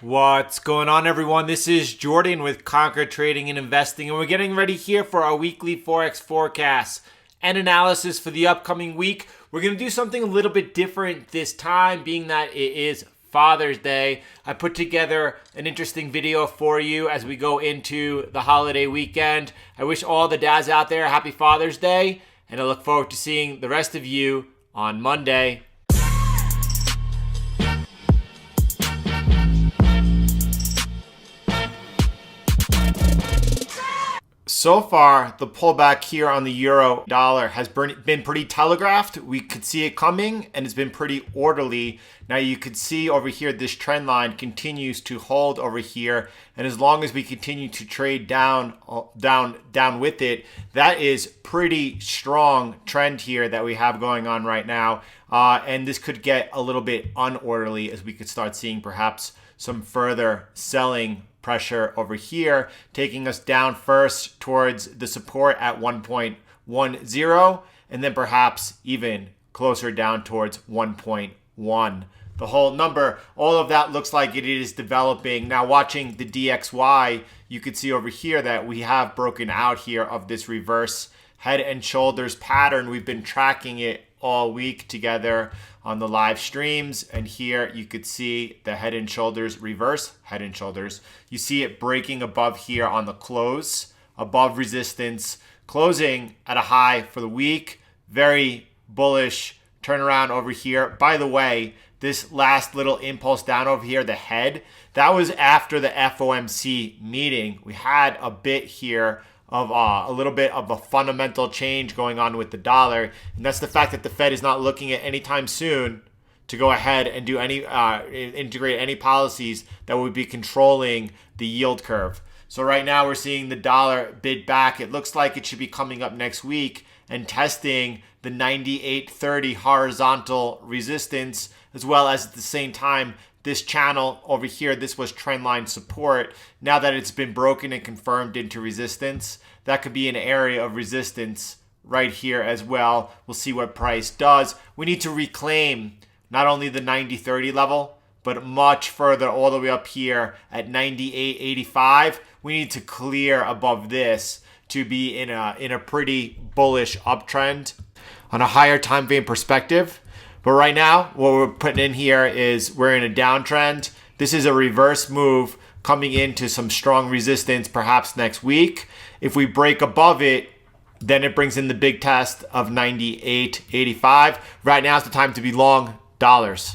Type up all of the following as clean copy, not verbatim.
What's going on, everyone? This is Jordan with Conquer Trading and Investing, and we're getting ready here for our weekly Forex forecast and analysis for the upcoming week. We're going to do something a little bit different this time, being that it is Father's Day. I put together an interesting video for you as we go into the holiday weekend. I wish all the dads out there a happy Father's Day, and I look forward to seeing the rest of you on Monday. So far, the pullback here on the euro dollar has been pretty telegraphed. We could see it coming, and it's been pretty orderly. Now you could see over here, this trend line continues to hold over here. And as long as we continue to trade down with it, that is pretty strong trend here that we have going on right now. And this could get a little bit unorderly as we could start seeing perhaps some further selling pressure over here, taking us down first towards the support at 1.10, and then perhaps even closer down towards 1.1. The whole number, all of that looks like it is developing. Now watching the DXY, you could see over here that we have broken out here of this reverse head and shoulders pattern. We've been tracking it all week together on the live streams, and here you could see the head and shoulders, reverse head and shoulders. You see it breaking above here on the close, above resistance, closing at a high for the week. Very bullish turnaround over here. By the way, this last little impulse down over here, the head, that was after the FOMC meeting. We had a bit here of a little bit of a fundamental change going on with the dollar, and that's the fact that the Fed is not looking at anytime soon to go ahead and do any integrate any policies that would be controlling the yield curve. So right now we're seeing the dollar bid back. It looks like it should be coming up next week and testing the 98.30 horizontal resistance, as well as at the same time this channel over here. This was trendline support. Now that it's been broken and confirmed into resistance, that could be an area of resistance right here as well. We'll see what price does. We need to reclaim not only the 90.30 level, but much further all the way up here at 98.85. We need to clear above this to be in a pretty bullish uptrend on a higher time frame perspective. But right now, what we're putting in here is we're in a downtrend. This is a reverse move coming into some strong resistance perhaps next week. If we break above it, then it brings in the big test of 98.85. Right now is the time to be long dollars.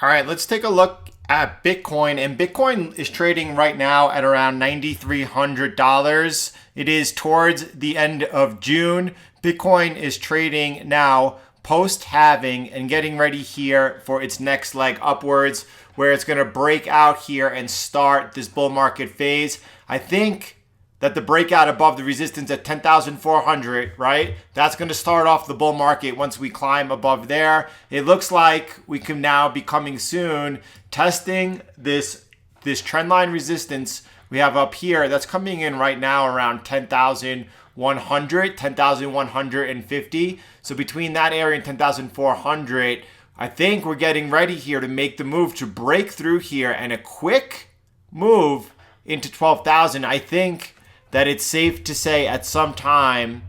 All right, let's take a look at Bitcoin. And Bitcoin is trading right now at around $9,300. It is towards the end of June. Bitcoin is trading now post-halving and getting ready here for its next leg upwards, where it's going to break out here and start this bull market phase. I think that the breakout above the resistance at 10,400, right? That's going to start off the bull market once we climb above there. It looks like we can now be coming soon, testing this trendline resistance we have up here. That's coming in right now around 10,100, 10,150. So between that area and 10,400, I think we're getting ready here to make the move to break through here and a quick move into 12,000. I think that it's safe to say at some time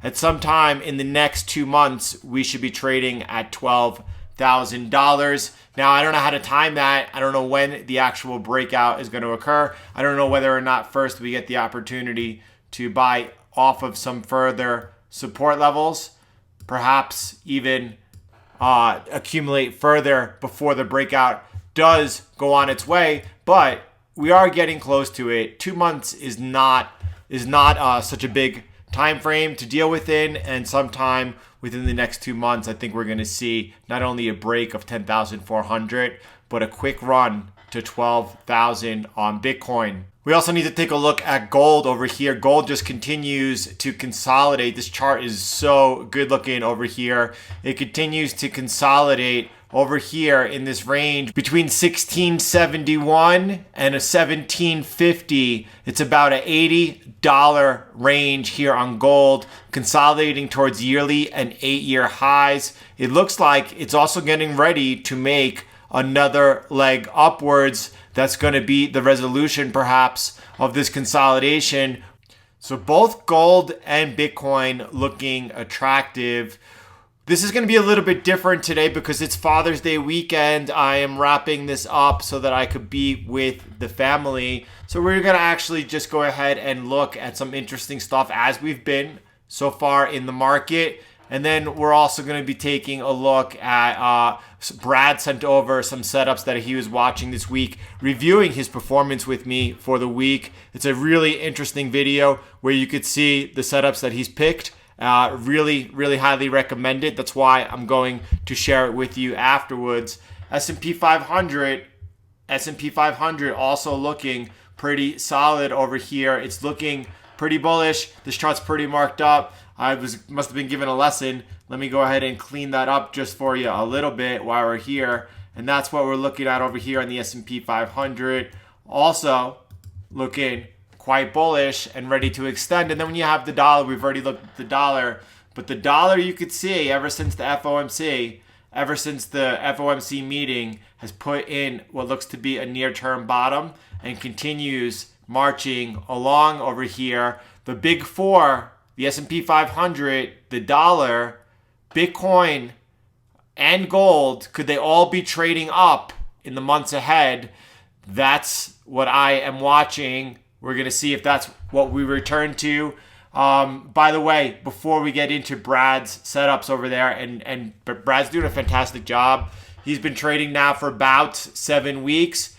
in the next 2 months, we should be trading at $12,000. Now, I don't know how to time that. I don't know when the actual breakout is going to occur. I don't know whether or not first we get the opportunity to buy off of some further support levels, perhaps even accumulate further before the breakout does go on its way. But we are getting close to it. 2 months is not such a big time frame to deal within, and sometime within the next 2 months, I think we're going to see not only a break of 10,400, but a quick run to 12,000 on Bitcoin. We also need to take a look at gold over here. Gold just continues to consolidate. This chart is so good looking over here. It continues to consolidate over here in this range between 1671 and a 1750. It's about an $80 range here on gold, consolidating towards yearly and 8-year highs. It looks like it's also getting ready to make another leg upwards. That's going to be the resolution perhaps of this consolidation. So both gold and Bitcoin looking attractive. This is going to be a little bit different today because it's Father's Day weekend. I am wrapping this up so that I could be with the family. So we're going to actually just go ahead and look at some interesting stuff as we've been so far in the market. And then we're also going to be taking a look at Brad sent over some setups that he was watching this week, reviewing his performance with me for the week. It's a really interesting video where you could see the setups that he's picked. Really, really highly recommend it. That's why I'm going to share it with you afterwards. S&P 500 also looking pretty solid over here. It's looking pretty bullish. This chart's pretty marked up. Must have been given a lesson. Let me go ahead and clean that up just for you a little bit while we're here. And that's what we're looking at over here on the S&P 500. Also looking quite bullish and ready to extend. And then when you have the dollar, we've already looked at the dollar, but the dollar you could see ever since the FOMC meeting has put in what looks to be a near-term bottom and continues marching along over here. The big four, the S&P 500, the dollar, Bitcoin, and gold, could they all be trading up in the months ahead? That's what I am watching. We're going to see if that's what we return to. By the way, before we get into Brad's setups over there, and Brad's doing a fantastic job. He's been trading now for about 7 weeks.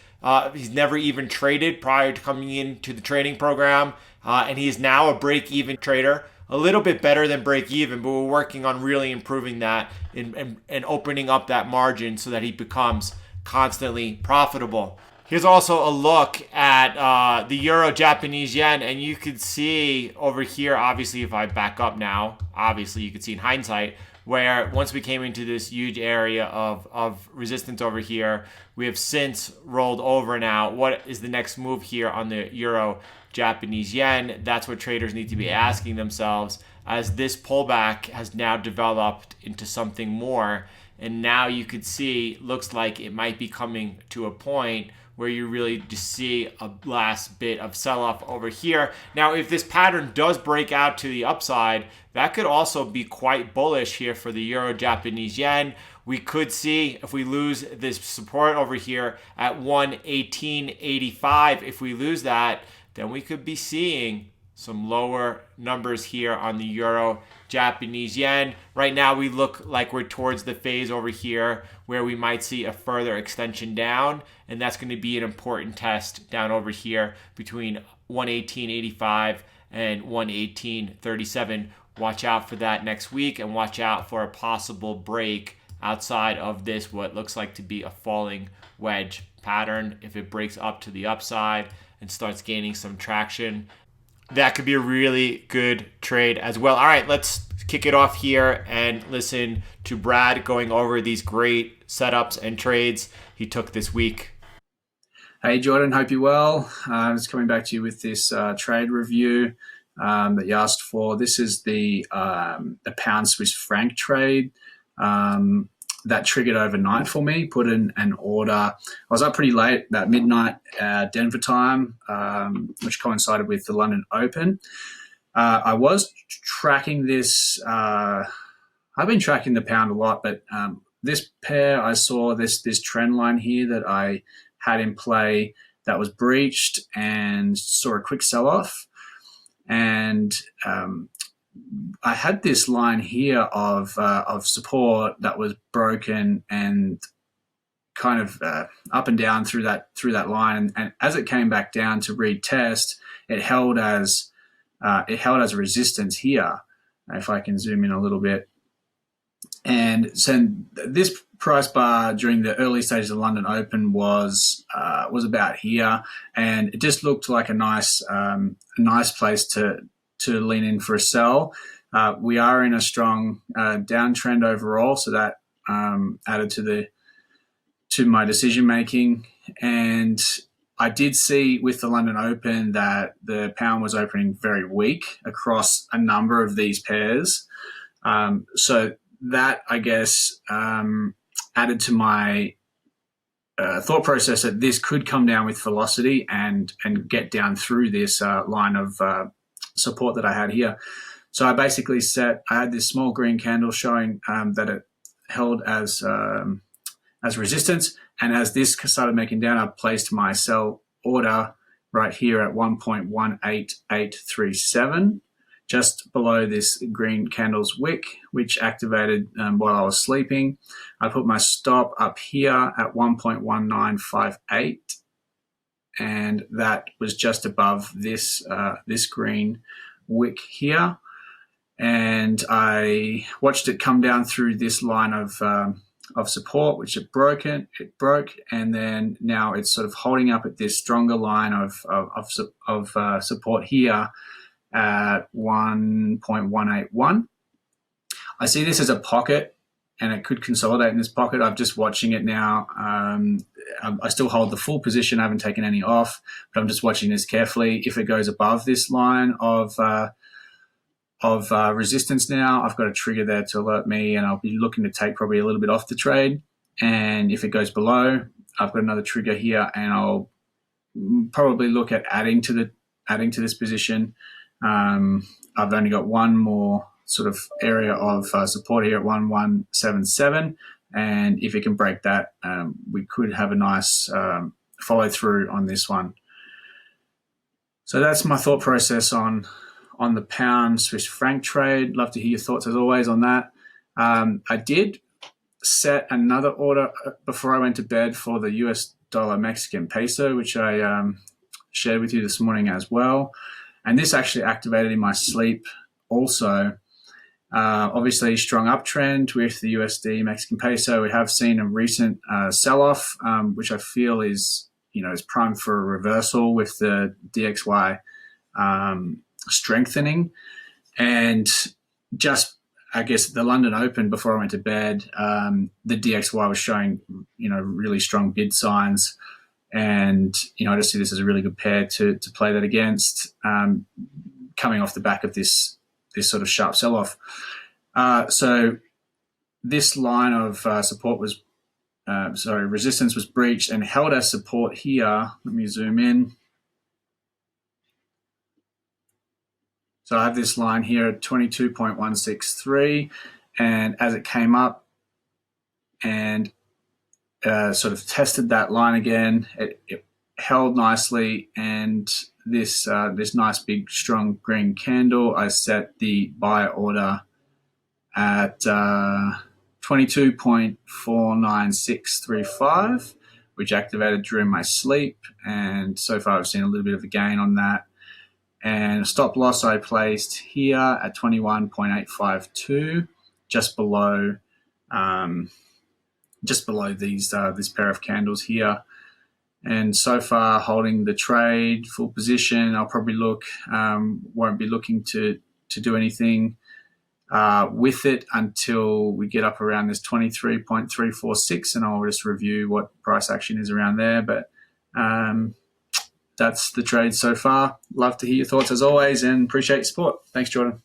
He's never even traded prior to coming into the trading program. And he is now a break-even trader. A little bit better than break-even, but we're working on really improving that and opening up that margin so that he becomes constantly profitable. Here's also a look at the euro Japanese yen, and you can see over here, obviously if I back up now, obviously you can see in hindsight, where once we came into this huge area of resistance over here, we have since rolled over now. What is the next move here on the euro Japanese yen? That's what traders need to be asking themselves, as this pullback has now developed into something more. And now you could see, looks like it might be coming to a point where you really just see a last bit of sell-off over here. Now, if this pattern does break out to the upside, that could also be quite bullish here for the euro Japanese yen. We could see, if we lose this support over here at 118.85, if we lose that, then we could be seeing some lower numbers here on the euro Japanese yen. Right now we look like we're towards the phase over here where we might see a further extension down, and that's going to be an important test down over here between 118.85 and 118.37. Watch out for that next week, and watch out for a possible break outside of this, what looks like to be a falling wedge pattern. If it breaks up to the upside and starts gaining some traction, that could be a really good trade as well. All right, let's kick it off here and listen to Brad going over these great setups and trades he took this week. Hey, Jordan, hope you're well. I'm just coming back to you with this trade review that you asked for. This is the pound Swiss franc trade that triggered overnight for me. Put in an order. I was up pretty late, about midnight Denver time, which coincided with the London Open. I was tracking this. I've been tracking the pound a lot, but this pair, I saw this trend line here that I had in play that was breached and saw a quick sell-off. And I had this line here of support that was broken and kind of up and down through that line. And as it came back down to retest, it held as a resistance here. If I can zoom in a little bit. And so this price bar during the early stages of the London Open was about here, and it just looked like a nice place to lean in for a sell. We are in a strong downtrend overall, so that added to my decision making. And I did see with the London Open that the pound was opening very weak across a number of these pairs. So that, I guess, added to my thought process that this could come down with velocity and get down through this line of support that I had here. So I basically I had this small green candle showing that it held as resistance, and as this started making down, I placed my sell order right here at 1.18837, just below this green candle's wick, which activated while I was sleeping. I put my stop up here at 1.1958, and that was just above this green wick here. And I watched it come down through this line of support, which it broke, and then now it's sort of holding up at this stronger line of support here at 1.181. I see this as a pocket, and it could consolidate in this pocket. I'm just watching it now. I still hold the full position. I haven't taken any off, but I'm just watching this carefully. If it goes above this line of resistance now, I've got a trigger there to alert me, and I'll be looking to take probably a little bit off the trade. And if it goes below, I've got another trigger here, and I'll probably look at adding to this position. I've only got one more sort of area of support here at 1177, and if it can break that, we could have a nice follow through on this one. So that's my thought process on the pound Swiss franc trade. Love to hear your thoughts as always on that. I did set another order before I went to bed for the US dollar Mexican peso, which I shared with you this morning as well. And this actually activated in my sleep also. Obviously, strong uptrend with the USD Mexican peso. We have seen a recent sell-off, which I feel is primed for a reversal with the DXY strengthening. And just, I guess, the London Open before I went to bed, the DXY was showing really strong bid signs, and I just see this as a really good pair to play that against, coming off the back of this sort of sharp sell-off. So this line of resistance was breached and held as support here. Let me zoom in. So I have this line here at 22.163, and as it came up and sort of tested that line again, it held nicely, and this nice big strong green candle, I set the buy order at 22.49635, which activated during my sleep, and so far I've seen a little bit of a gain on that. And stop loss I placed here at 21.852, just below these this pair of candles here. And so far holding the trade full position. I'll probably won't be looking to do anything with it until we get up around this 23.346, and I'll just review what price action is around there. But that's the trade so far. Love to hear your thoughts as always, and appreciate your support. Thanks, Jordan.